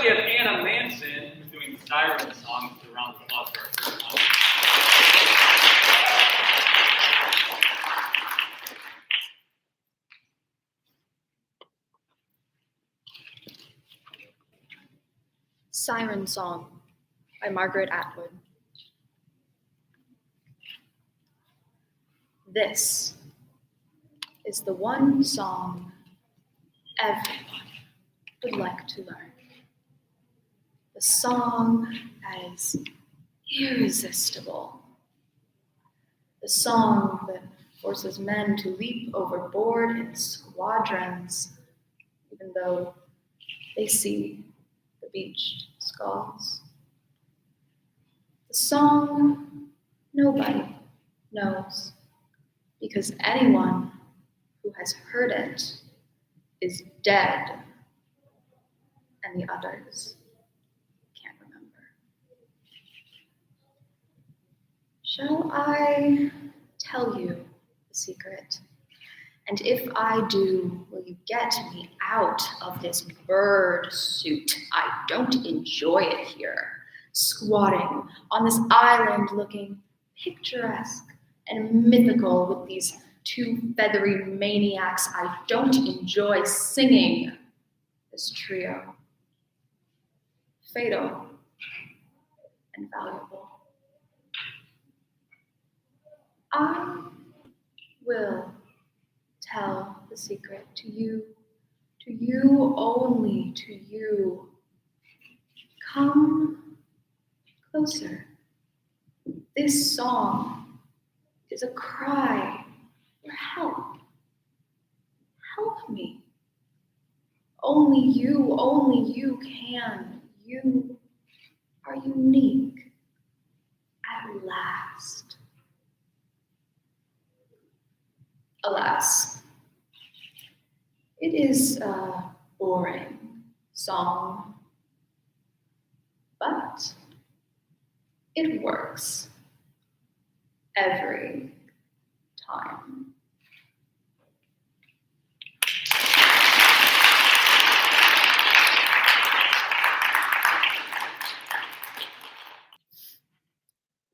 we have Anna Manson doing Siren Song. With a round of applause for our first one. Siren Song by Margaret Atwood. This is the one song everyone would like to learn. The song as irresistible. The song that forces men to leap overboard in squadrons, even though they see the beached skulls. The song nobody knows, because anyone who has heard it is dead, and the others can't remember. Shall I tell you the secret? And if I do, will you get me out of this bird suit? I don't enjoy it here, squatting on this island looking picturesque and mythical with these two feathery maniacs. I don't enjoy singing this trio. Fatal and valuable. I will tell the secret to you only, to you. Come closer. This song is a cry for help. Help me. Only you can. You are unique at last. Alas, it is a boring song, but it works every time.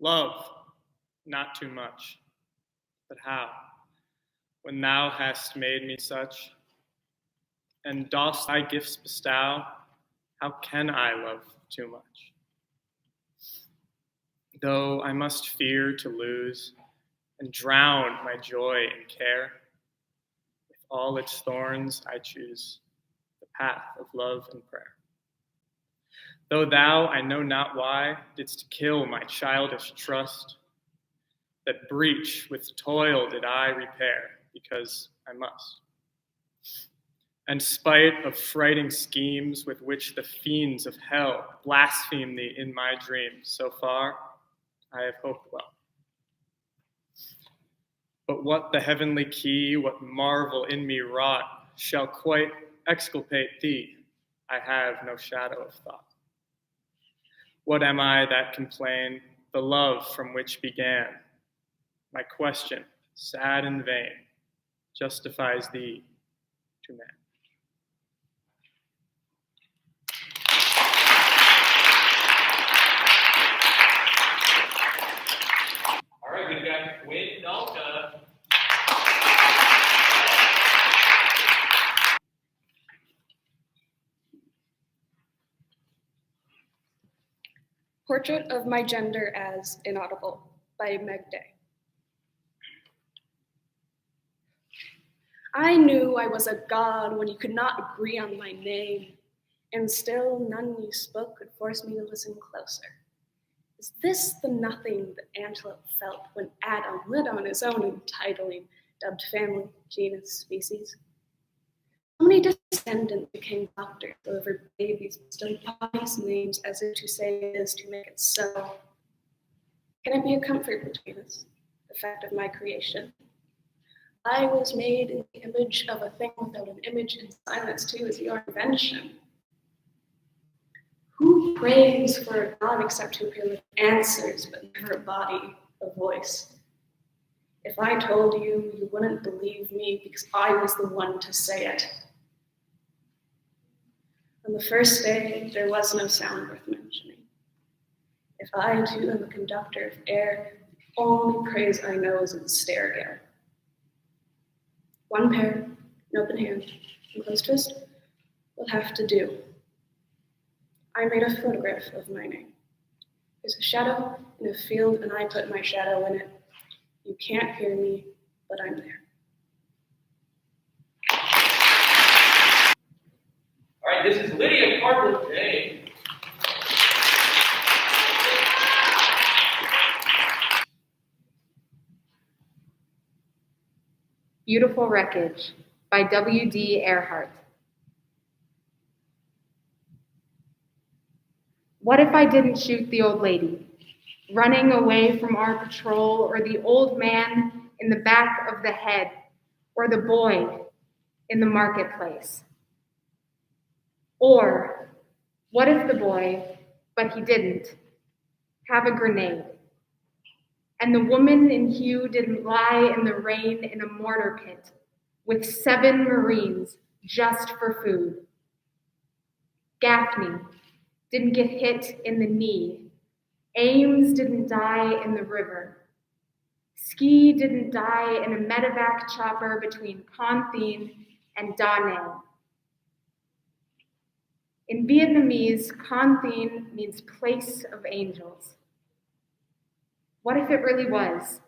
Love, not too much, but how? When thou hast made me such, and dost thy gifts bestow, how can I love too much? Though I must fear to lose and drown my joy in care, with all its thorns I choose the path of love and prayer. Though thou, I know not why, didst kill my childish trust, that breach with toil did I repair, because I must. And spite of frighting schemes with which the fiends of hell blaspheme thee in my dreams, so far I have hoped well. But what the heavenly key, what marvel in me wrought, shall quite exculpate thee, I have no shadow of thought. What am I that complain, the love from which began? My question, sad and vain, justifies thee to man. All right, we've got Quinn Dalka. Portrait of My Gender as Inaudible by Meg Day. I knew I was a god when you could not agree on my name, and still none you spoke could force me to listen closer. Is this the nothing that Antelope felt when Adam lit on his own entitling, dubbed family, genus, species? How many descendants became doctors, delivered babies, bestowed pious names as if to say it is to make it so? Can it be a comfort between us, the fact of my creation? I was made in the image of a thing without an image, and silence too is your invention. Who prays for a God except to appear with answers, but never a body, a voice? If I told you, you wouldn't believe me because I was the one to say it. On the first day, there was no sound worth mentioning. If I too am a conductor of air, the only praise I know is its stairgale. One pair, an open hand, and close twist will have to do. I made a photograph of my name. There's a shadow in a field, and I put my shadow in it. You can't hear me, but I'm there. All right, this is Lydia Carbajal. Beautiful Wreckage by W.D. Earhart. What if I didn't shoot the old lady, running away from our patrol, or the old man in the back of the head, or the boy in the marketplace? Or what if the boy, but he didn't, have a grenade, and the woman in hue didn't lie in the rain in a mortar pit with 7 Marines just for food? Gaffney didn't get hit in the knee. Ames didn't die in the river. Ski didn't die in a medevac chopper between Con Thien and Da Nang. In Vietnamese, Con Thien means place of angels. What if it really was?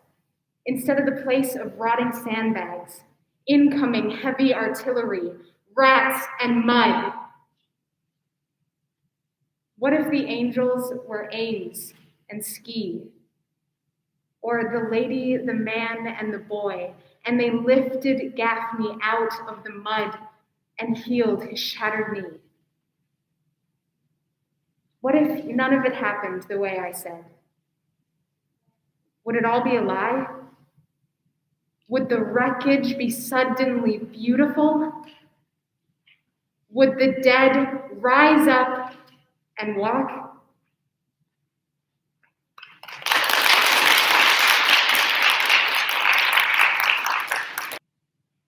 Instead of the place of rotting sandbags, incoming heavy artillery, rats, and mud. What if the angels were Ames and Ski? Or the lady, the man, and the boy, and they lifted Gaffney out of the mud and healed his shattered knee? What if none of it happened the way I said? Would it all be a lie? Would the wreckage be suddenly beautiful? Would the dead rise up and walk?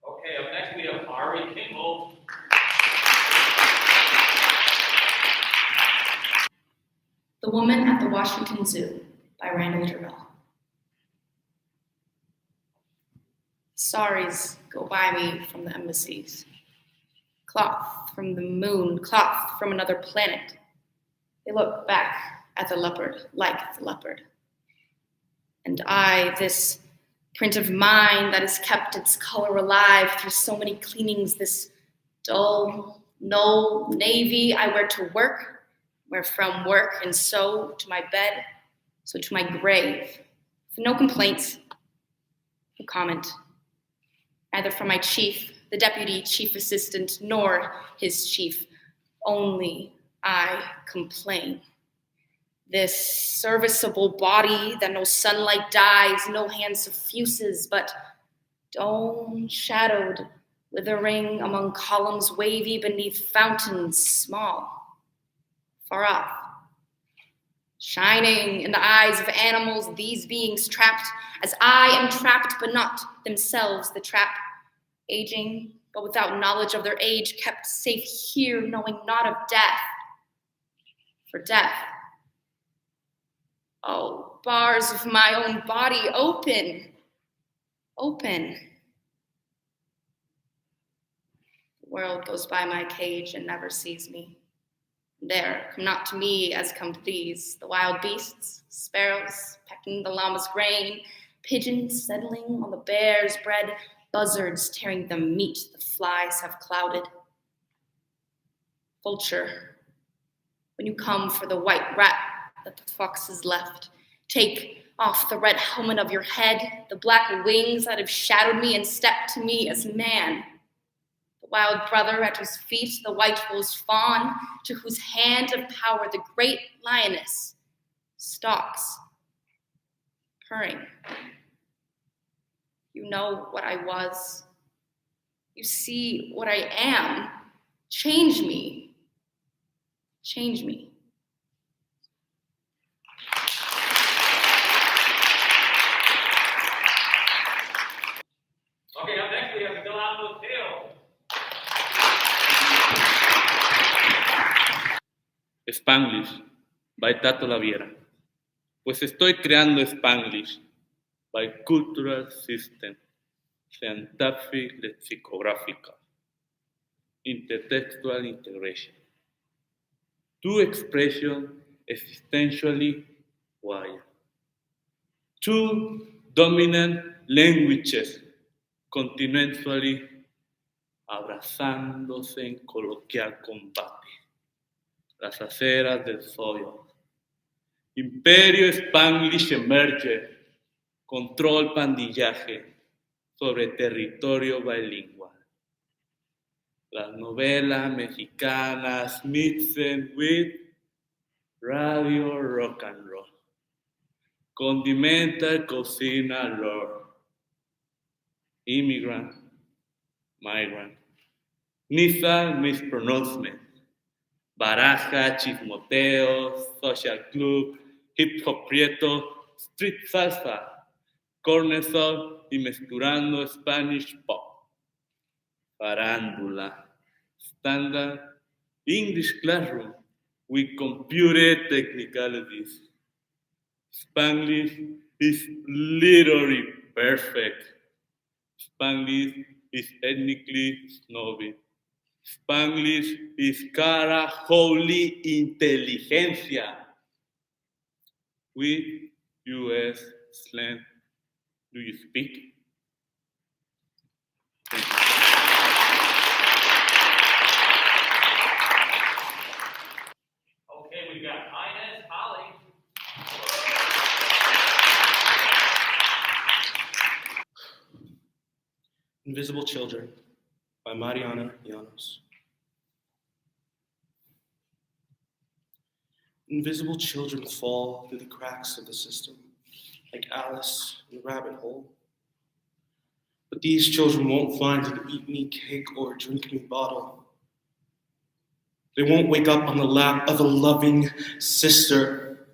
Okay, up next we have Ari Kimball. The Woman at the Washington Zoo by Randall Jarrell. Saris go by me from the embassies. Cloth from the moon, cloth from another planet. They look back at the leopard like the leopard. And I, this print of mine that has kept its color alive through so many cleanings, this dull, null navy I wear to work, wear from work, and so to my bed, so to my grave. No complaints, no comment. Neither from my chief, the deputy chief assistant, nor his chief. Only I complain. This serviceable body that no sunlight dyes, no hand suffuses, but dome shadowed, withering among columns wavy beneath fountains small, far off. Shining in the eyes of animals, these beings trapped, as I am trapped, but not themselves the trap. Aging, but without knowledge of their age, kept safe here, knowing not of death. For death, oh, bars of my own body, open, open. The world goes by my cage and never sees me. There, come not to me as come these, the wild beasts, sparrows pecking the llama's grain, pigeons settling on the bear's bread, buzzards tearing the meat the flies have clouded. Vulture, when you come for the white rat that the foxes left, take off the red helmet of your head, the black wings that have shadowed me, and step to me as man. The wild brother at whose feet the white wolves fawn, to whose hand of power the great lioness stalks, purring. You know what I was. You see what I am. Change me. Change me. Okay, up next we have Miguelangel. Spanglish, by Tato Laviera. Pues estoy creando Spanglish, by Cultural System, Scientific Lexicographical, Intertextual Integration. Two expressions existentially wired. Two dominant languages continually abrazándose en coloquial combate. Las aceras del Soyo. Imperio Spanglish emerge, control pandillaje sobre territorio bilingual. Las novelas mexicanas mixen with radio rock and roll. Condimenta cocina lore. Immigrant, migrant. Nissan mispronouncement. Baraja, chismoteo, social club, hip hop prieto, street salsa, corner soul y mezclando Spanish pop. Farándula, standard English classroom with computer technicalities. Spanglish is literally perfect. Spanglish is ethnically snobby. Spanglish is cara holy inteligencia. With US slang, do you speak? Thank you. Okay, we've got Haniez Hollie. Invisible Children by Mariana Llanos. Invisible children fall through the cracks of the system, like Alice in the rabbit hole. But these children won't find an eat me cake or drink me bottle. They won't wake up on the lap of a loving sister.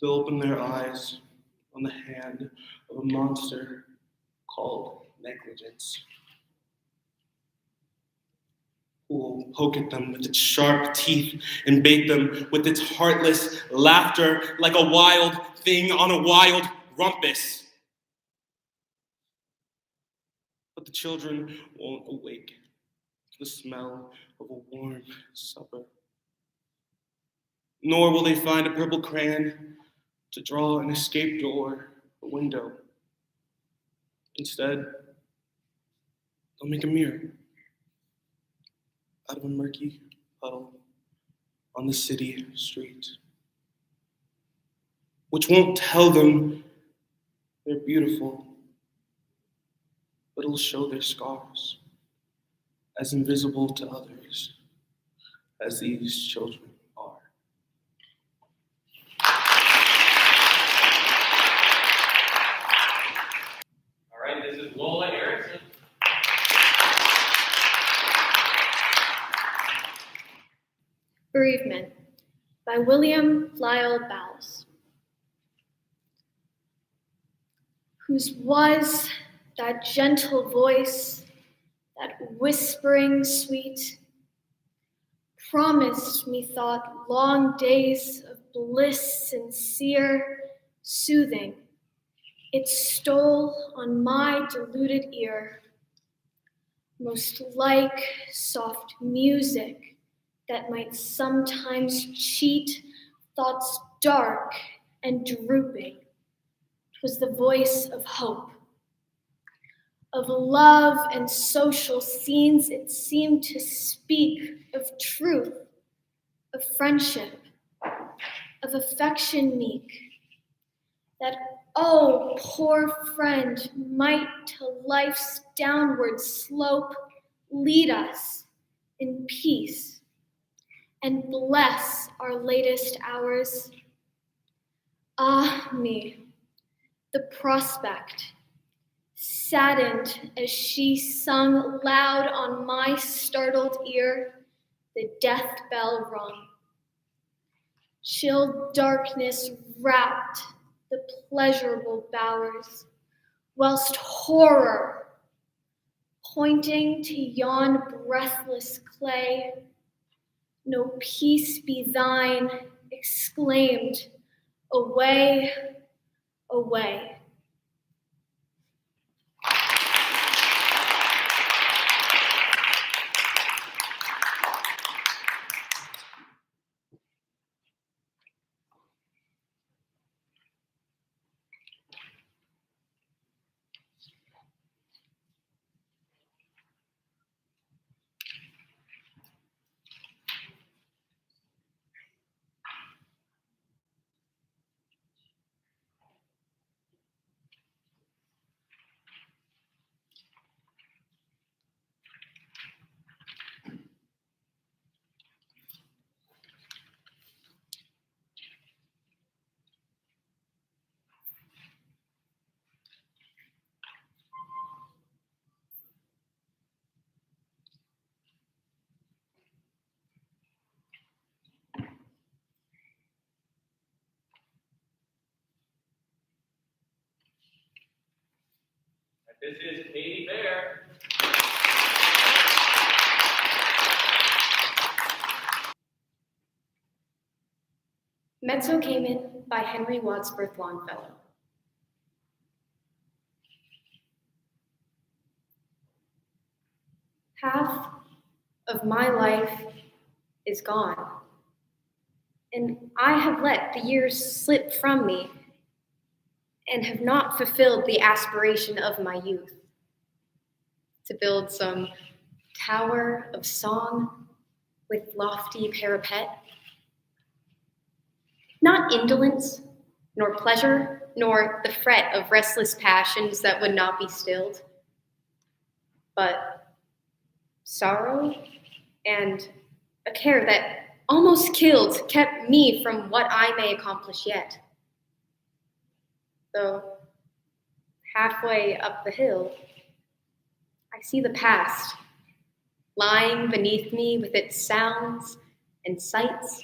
They'll open their eyes on the hand of a monster called negligence, who will poke at them with its sharp teeth and bait them with its heartless laughter like a wild thing on a wild rumpus. But the children won't awake to the smell of a warm supper, nor will they find a purple crayon to draw an escape door or window. Instead, they'll make a mirror out of a murky puddle on the city street, which won't tell them they're beautiful, but it'll show their scars, as invisible to others as these children are. All right, this is Lola Erickson. Bereavement by William Lyle Bowles. Whose was that gentle voice, that whispering sweet, promised methought long days of bliss sincere, soothing. It stole on my deluded ear, most like soft music that might sometimes cheat thoughts dark and drooping. 'Twas the voice of hope, of love and social scenes. It seemed to speak of truth, of friendship, of affection meek, that, oh, poor friend, might to life's downward slope lead us in peace and bless our latest hours. Ah me, the prospect, saddened as she sung loud on my startled ear, the death bell rung. Chill darkness wrapped the pleasurable bowers, whilst horror, pointing to yon breathless clay, No peace be thine, exclaimed, away, away. This is Catie Bair. Mezzo came in by Henry Wadsworth Longfellow. Half of my life is gone, and I have let the years slip from me and have not fulfilled the aspiration of my youth to build some tower of song with lofty parapet. Not indolence, nor pleasure, nor the fret of restless passions that would not be stilled, but sorrow and a care that almost killed kept me from what I may accomplish yet. Though halfway up the hill, I see the past lying beneath me with its sounds and sights,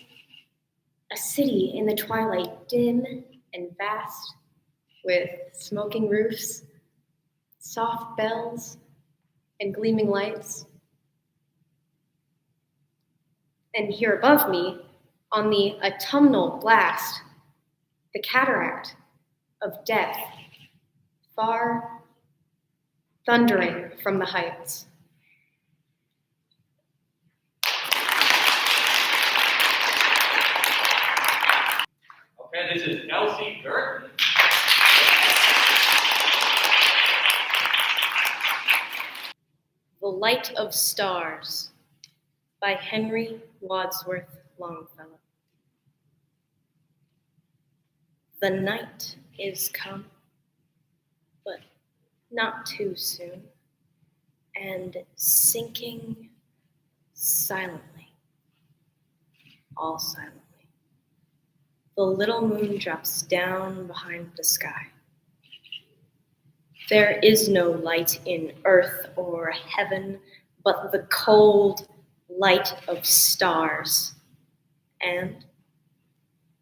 a city in the twilight, dim and vast, with smoking roofs, soft bells, and gleaming lights. And here above me, on the autumnal blast, the cataract of death, far thundering from the heights. Okay, this is Elsie Burton. The Light of Stars by Henry Wadsworth Longfellow. The night is come, but not too soon, and sinking silently, all silently. The little moon drops down behind the sky. There is no light in earth or heaven, but the cold light of stars. And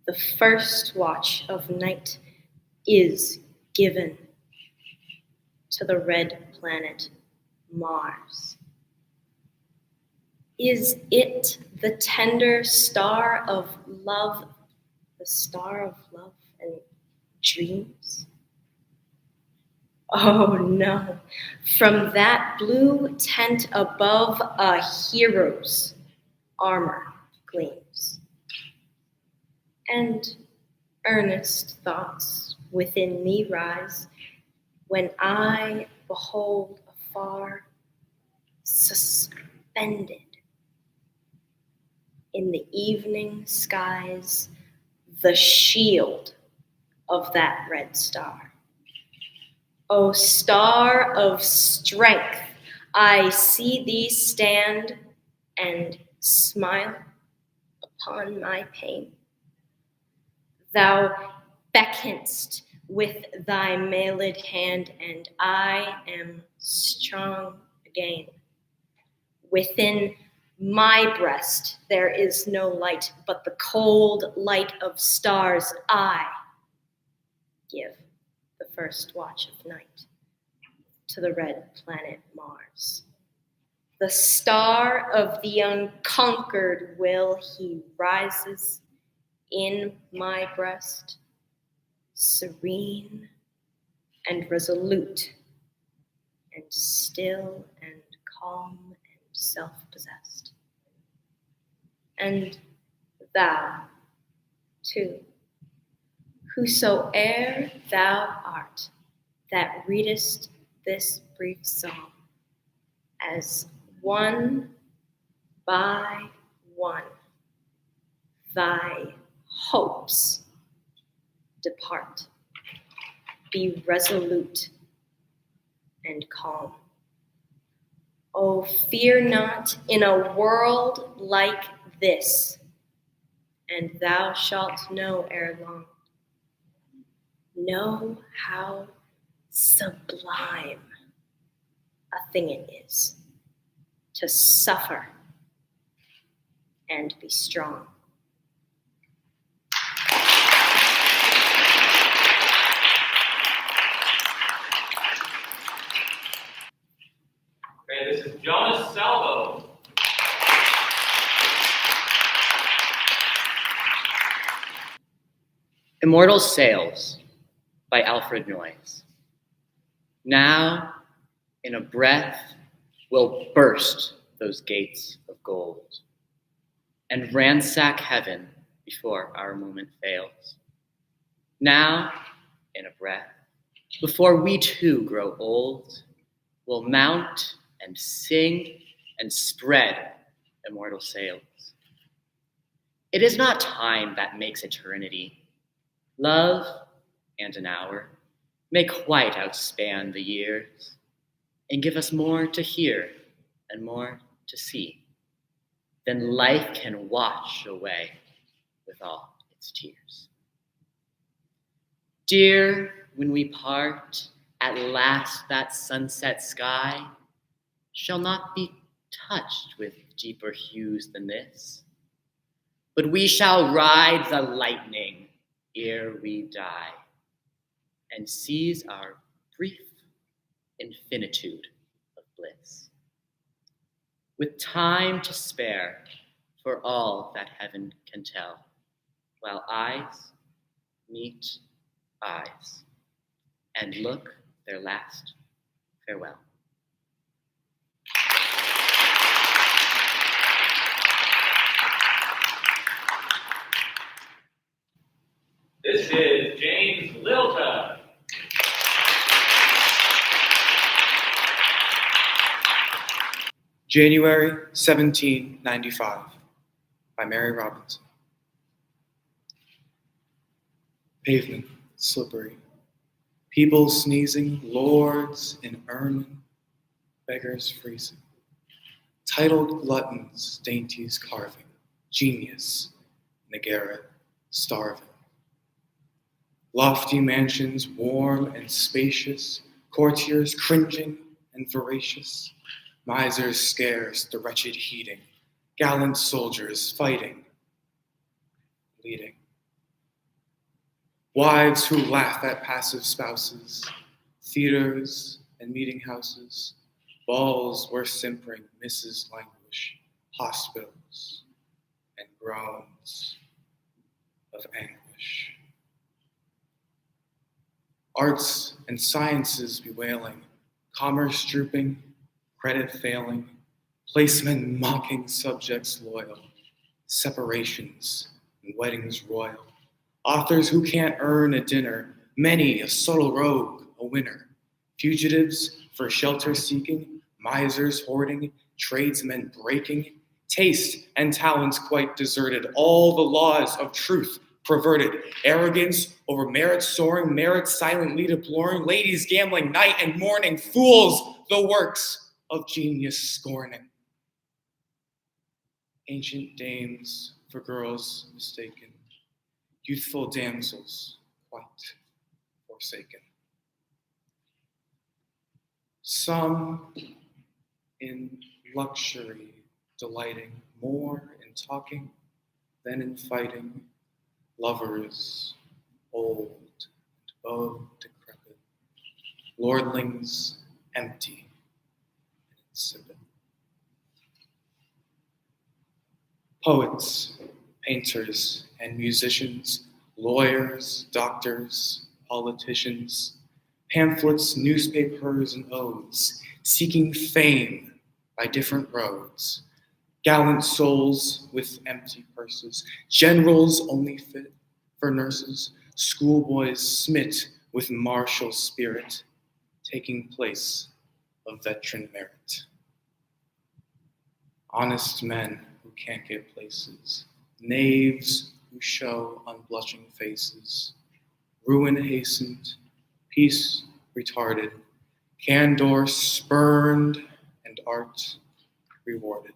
the first watch of night is given to the red planet Mars. Is it the tender star of love, the star of love and dreams? Oh no, from that blue tent above a hero's armor gleams. And earnest thoughts within me rise when I behold afar, suspended in the evening skies, the shield of that red star. O star of strength, I see thee stand and smile upon my pain. Thou beckonest with thy mailed hand, and I am strong again. Within my breast there is no light, but the cold light of stars I give the first watch of night to the red planet Mars. The star of the unconquered will, he rises in my breast, serene and resolute, and still and calm and self-possessed. And thou, too, whosoe'er thou art, that readest this brief song, as one by one thy hopes depart. Be resolute and calm. Oh, fear not in a world like this, and thou shalt know ere long. Know how sublime a thing it is to suffer and be strong. Okay, this is Jonas Salvo. Immortal Sails by Alfred Noyes. Now, in a breath, we'll burst those gates of gold and ransack heaven before our moment fails. Now, in a breath, before we too grow old, we'll mount and sing and spread immortal sails. It is not time that makes eternity. Love and an hour may quite outspan the years and give us more to hear and more to see than life can wash away with all its tears. Dear, when we part, at last that sunset sky shall not be touched with deeper hues than this, but we shall ride the lightning ere we die, and seize our brief infinitude of bliss, with time to spare for all that heaven can tell, while eyes meet eyes, and look their last farewell. This is James Lilta. January 1795 by Mary Robinson. Pavement slippery, people sneezing, lords in ermine, beggars freezing, titled gluttons dainties carving, genius in a garret starving. Lofty mansions warm and spacious, courtiers cringing and voracious, misers scarce the wretched heeding, gallant soldiers fighting, bleeding. Wives who laugh at passive spouses, theaters and meeting houses, balls where simpering misses languish, hospitals and groans of anguish. Arts and sciences bewailing, commerce drooping, credit failing, placemen mocking subjects loyal, separations and weddings royal, authors who can't earn a dinner, many a subtle rogue a winner, fugitives for shelter seeking, misers hoarding, tradesmen breaking, taste and talents quite deserted, all the laws of truth perverted, arrogance over merit soaring, merit silently deploring, ladies gambling night and morning, fools the works of genius scorning. Ancient dames for girls mistaken, youthful damsels quite forsaken. Some in luxury delighting, more in talking than in fighting, lovers old and beau decrepit, lordlings empty and insipid. Poets, painters, and musicians, lawyers, doctors, politicians, pamphlets, newspapers, and odes, seeking fame by different roads, gallant souls with empty purses, generals only fit for nurses, schoolboys smit with martial spirit, taking place of veteran merit. Honest men who can't get places, knaves who show unblushing faces, ruin hastened, peace retarded, candor spurned, and art rewarded.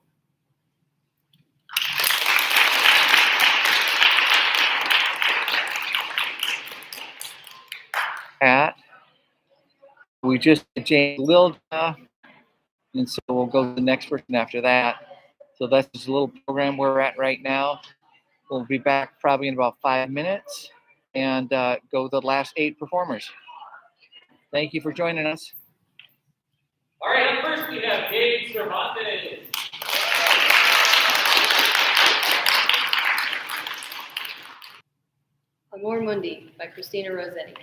We just did James Lilda, and so we'll go to the next person after that. So that's just a little program where we're at right now. We'll be back probably in about 5 minutes and go the last 8 performers. Thank you for joining us. All right, up first we have Gabe Cervantes. Amor Mundi by Christina Rosetti.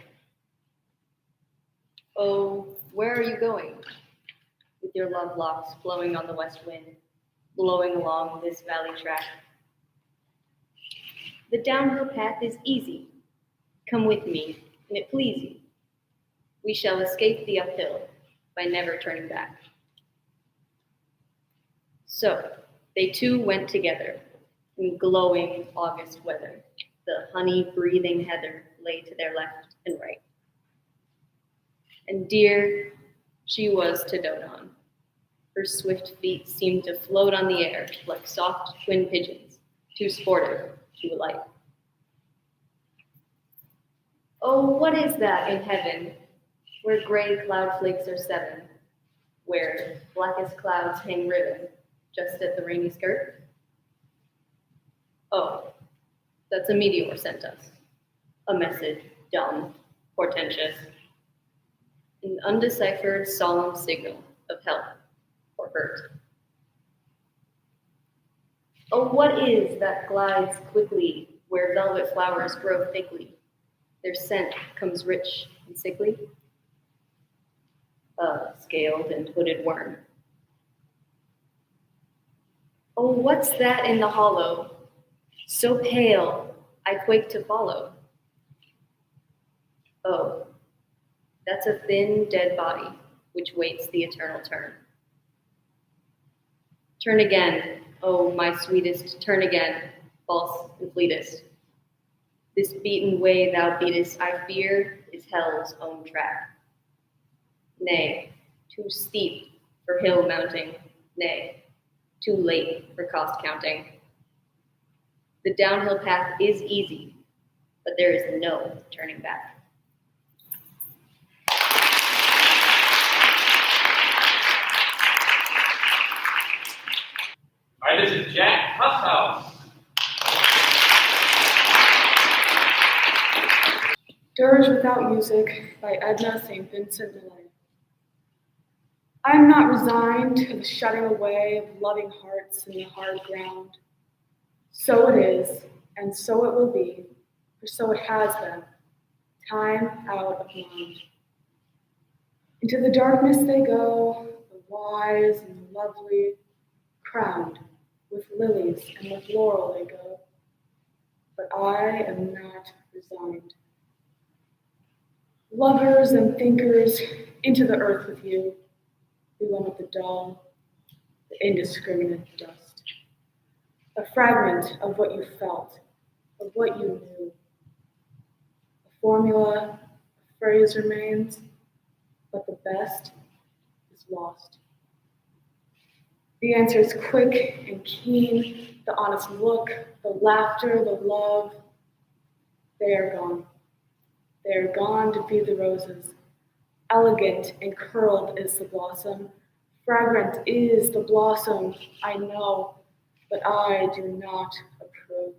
Oh, where are you going? With your love locks blowing on the west wind, blowing along this valley track. The downhill path is easy. Come with me, and it please you. We shall escape the uphill by never turning back. So, they two went together in glowing August weather. The honey-breathing heather lay to their left and right. And dear she was to dote on. Her swift feet seemed to float on the air like soft twin pigeons, too sportive to alight. Oh, what is that in heaven, where gray cloud flakes are 7, where blackest clouds hang ribbon just at the rainy skirt? Oh, that's a meteor sent us, a message dumb, portentous, an undeciphered solemn signal of help or hurt. Oh, what is that glides quickly where velvet flowers grow thickly? Their scent comes rich and sickly. A scaled and hooded worm. Oh, what's that in the hollow? So pale, I quake to follow. Oh, that's a thin, dead body which waits the eternal turn. Turn again, oh my sweetest, turn again, false and fleetest. This beaten way thou beatest, I fear, is hell's own track. Nay, too steep for hill mounting, nay, too late for cost counting. The downhill path is easy, but there is no turning back. All right, this is Jack Huff's house. Dirge Without Music by Edna St. Vincent Millay. I am not resigned to the shutting away of loving hearts in the hard ground. So it is, and so it will be, for so it has been, time out of mind. Into the darkness they go, the wise and the lovely, crowned with lilies and with laurel they go. But I am not resigned. Lovers and thinkers, into the earth with you. We want the dull, the indiscriminate dust. A fragment of what you felt, of what you knew. A formula, a phrase remains, but the best is lost. The answer is quick and keen, the honest look, the laughter, the love. They are gone. They are gone to be the roses. Elegant and curled is the blossom. Fragrant is the blossom, I know, but I do not approve.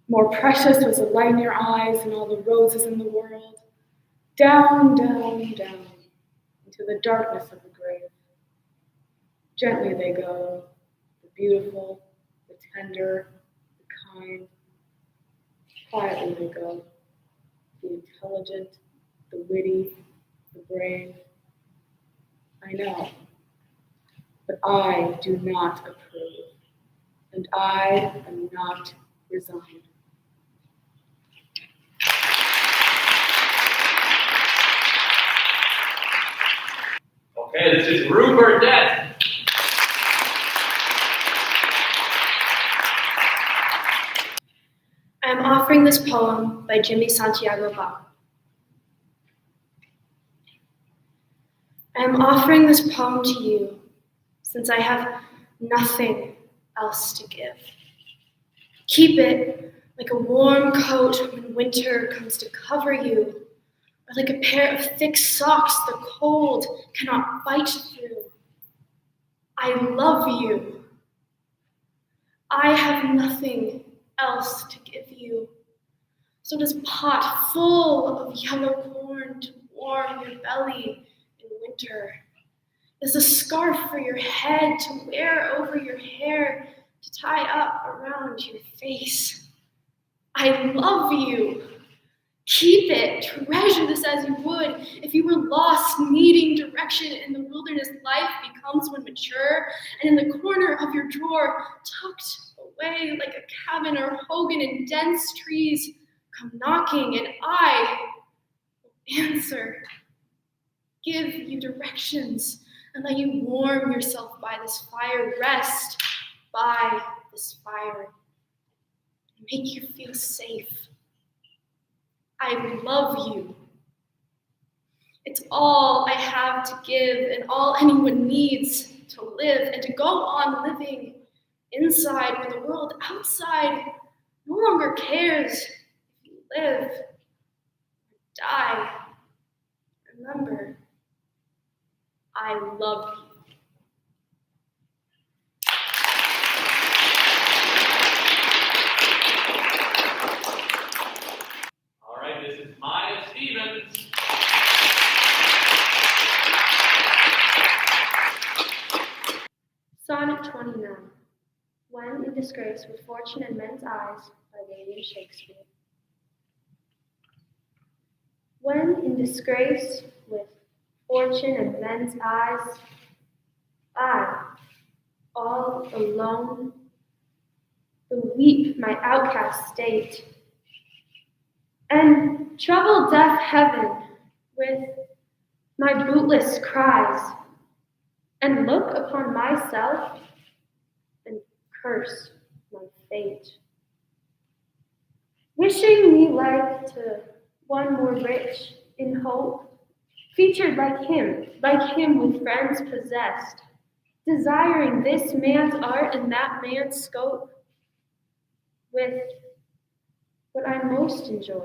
More precious was the light in your eyes than all the roses in the world. Down, down, down, into the darkness of the grave. Gently they go, the the beautiful, the tender, the kind. Quietly they go, the intelligent, the witty, the brave. I know, but I do not approve, and I am not resigned. Okay, this is Burdette. I am offering this poem by Jimmy Santiago. I am offering this poem to you since I have nothing else to give. Keep it like a warm coat when winter comes to cover you, or like a pair of thick socks the cold cannot bite through. I love you. I have nothing else to give you. So does a pot full of yellow corn to warm your belly in winter. Is a scarf for your head to wear over your hair to tie up around your face. I love you. Keep it. Treasure this as you would if you were lost, needing direction in the wilderness life becomes when mature, and in the corner of your drawer, tucked away like a cabin or Hogan in dense trees, come knocking, and I will answer. Give you directions and let you warm yourself by this fire. Rest by this fire. Make you feel safe. I love you. It's all I have to give and all anyone needs to live and to go on living inside when the world outside no longer cares if you live or die. Remember, I love you. All right, this is Maya Stevens. Sonnet 29. When in Disgrace with Fortune in Men's Eyes by William Shakespeare. When in disgrace with fortune in men's eyes, I, all alone, will weep my outcast state, and trouble deaf heaven with my bootless cries, and look upon myself and curse my fate. Wishing me like to one more rich in hope, featured like him with friends possessed, desiring this man's art and that man's scope, with what I most enjoy,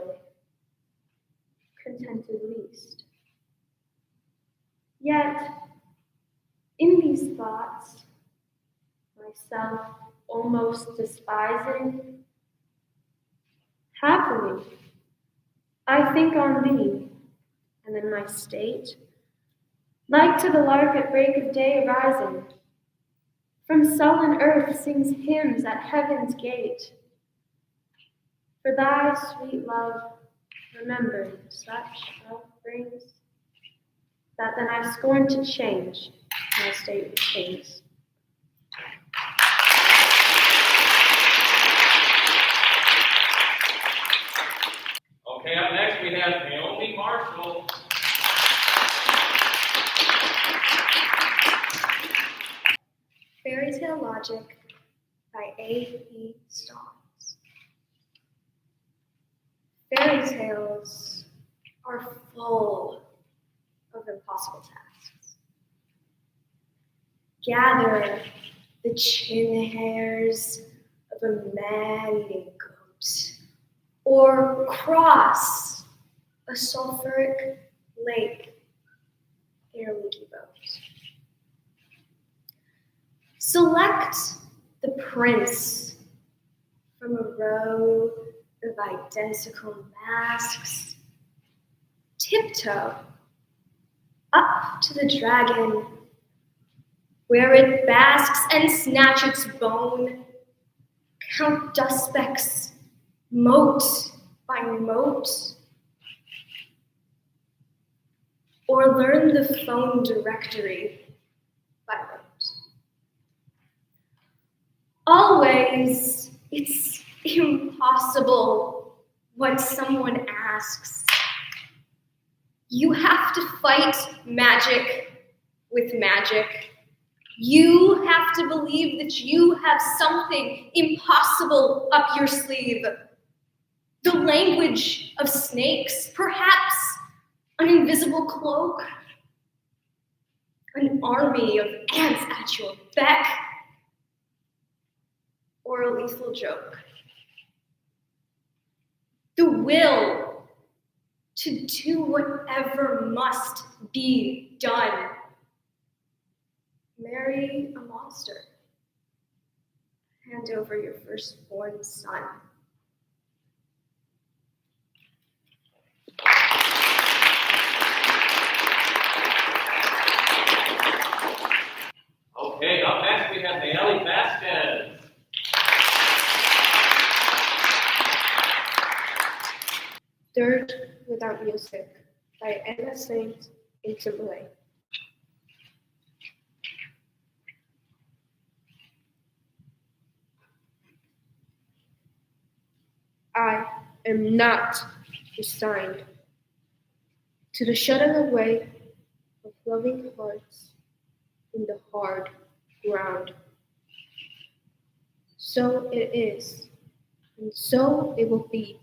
contented least. Yet, in these thoughts, myself almost despising, happily, I think on thee, and in my state, like to the lark at break of day arising, from sullen earth sings hymns at heaven's gate. For thy sweet love, remembered such offerings, that then I scorn to change my state with kings. Okay, up next we have Naomi Marshall. Fairy Tale Logic by A.E. Stahls. Fairy tales are full of impossible tasks. Gather the chin hairs of a man-eating goat, or cross a sulfuric lake in a leaky boat. Select the prince from a row of identical masks. Tiptoe up to the dragon where it basks and snatch its bone, count dust specks, mote by mote, or learn the phone directory by rote. Always, it's impossible what someone asks. You have to fight magic with magic. You have to believe that you have something impossible up your sleeve. The language of snakes, perhaps an invisible cloak, an army of ants at your beck, or a lethal joke. The will to do whatever must be done. Marry a monster. Hand over your firstborn son. Okay, up next we have Naomi Marshall. Dirt Without Music by Anna Saint in Timberlake. I am not resigned to the shutting away of loving hearts in the hard ground. So it is, and so it will be,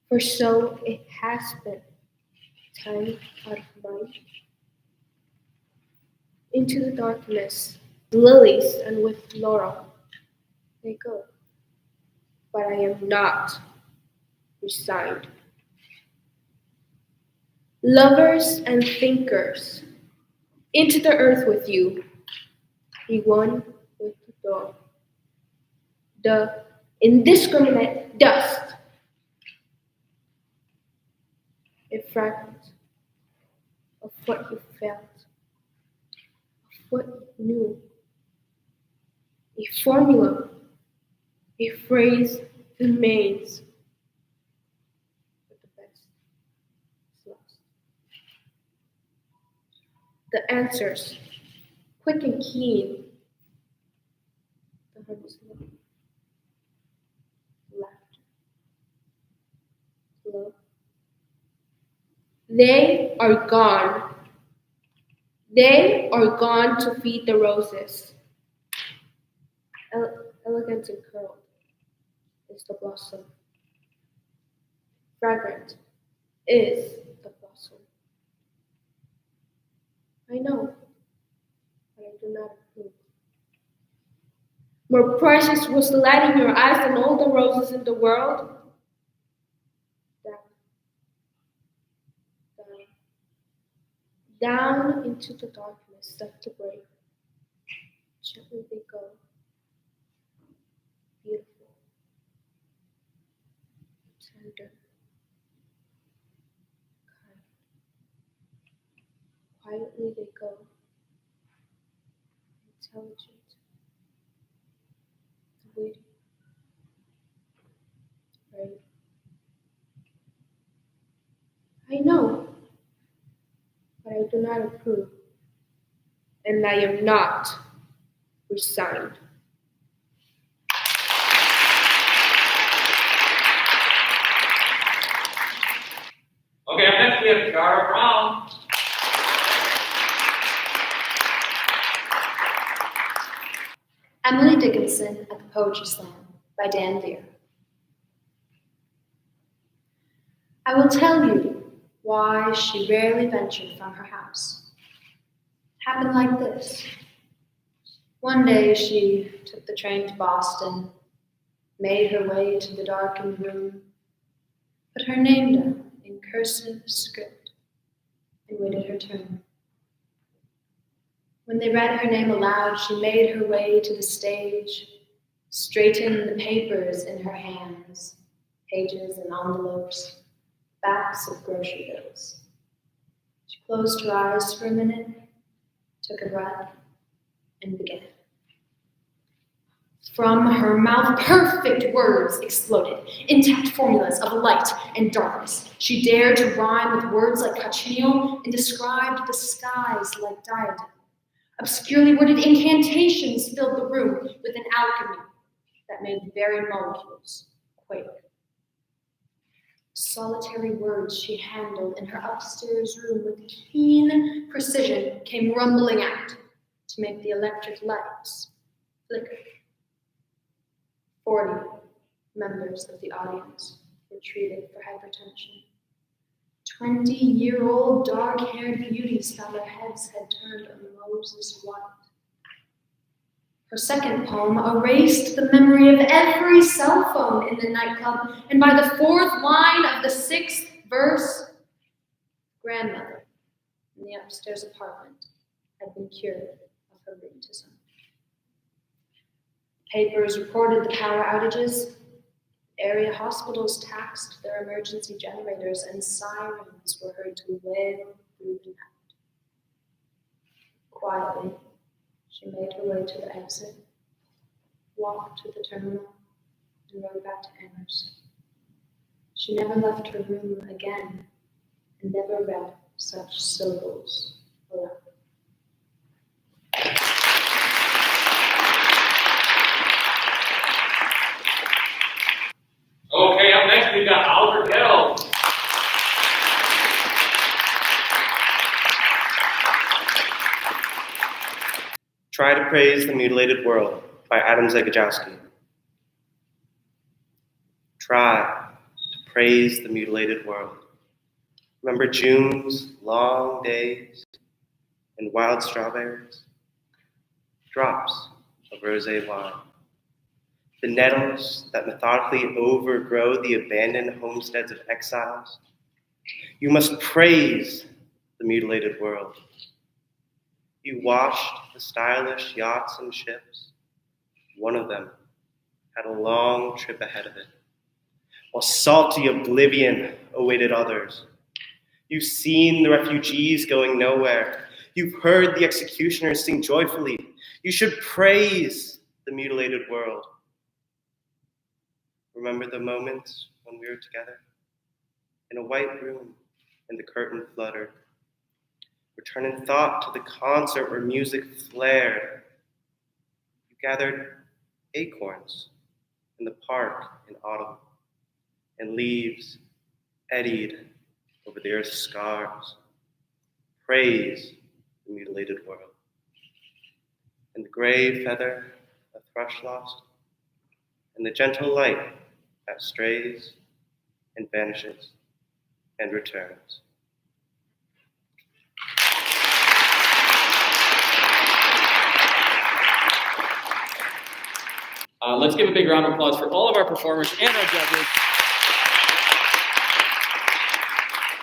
for so it has been, time out of mind. Into the darkness, lilies and with laurel they go, but I am not resigned. Lovers and thinkers, into the earth with you, be one with the dawn. The indiscriminate dust, a fragment of what you felt, of what you knew, a formula, a phrase remains, but the best is lost. The answers, quick and keen, the hardest love, laughter, love. They are gone. They are gone to feed the roses. Elegant and curled is the blossom. Fragrant is the blossom. I know, but I do not approve. More precious was the light in your eyes than all the roses in the world. Down into the darkness of the grave. Gently they go. Beautiful. Tender. Kind. Quietly they go. Intelligent. Waiting. Right. I know, but I do not approve, and I am not resigned. Okay, up next we have Chiara Brown. Emily Dickinson at the Poetry Slam by Dan Veer. I will tell you why she rarely ventured from her house. It happened like this. One day she took the train to Boston, made her way to the darkened room, put her name down in cursive script, and waited her turn. When they read her name aloud, she made her way to the stage, straightened the papers in her hands, pages and envelopes, backs of grocery bills. She closed her eyes for a minute, took a breath, and began. From her mouth, perfect words exploded, intact formulas of light and darkness. She dared to rhyme with words like cochineal and described the skies like diadem. Obscurely worded incantations filled the room with an alchemy that made the very molecules quake. Solitary words she handled in her upstairs room with keen precision came rumbling out to make the electric lights flicker. 40 members of the audience were treated for hypertension. 20-year-old dark-haired beauties found their heads had turned a Moses white. Her second poem erased the memory of every cell phone in the nightclub, and by the fourth line of the sixth verse, grandmother in the upstairs apartment had been cured of her rheumatism. Papers reported the power outages. Area hospitals taxed their emergency generators, and sirens were heard to wail through the night. Quietly, she made her way to the exit, walked to the terminal, and rode back to Amherst. She never left her room again, and never read such syllables aloud. Okay, up next we've got Albert Hill. Try to Praise the Mutilated World by Adamzakajowski. Try to praise the mutilated world. Remember June's long days and wild strawberries, drops of rosé wine, the nettles that methodically overgrow the abandoned homesteads of exiles. You must praise the mutilated world. You watched the stylish yachts and ships. One of them had a long trip ahead of it, while salty oblivion awaited others. You've seen the refugees going nowhere. You've heard the executioners sing joyfully. You should praise the mutilated world. Remember the moments when we were together in a white room and the curtain fluttered. Return in thought to the concert where music flared. You gathered acorns in the park in autumn, and leaves eddied over the earth's scars. Praise the mutilated world. And the gray feather a thrush lost, and the gentle light that strays and vanishes and returns. Let's give a big round of applause for all of our performers and our judges.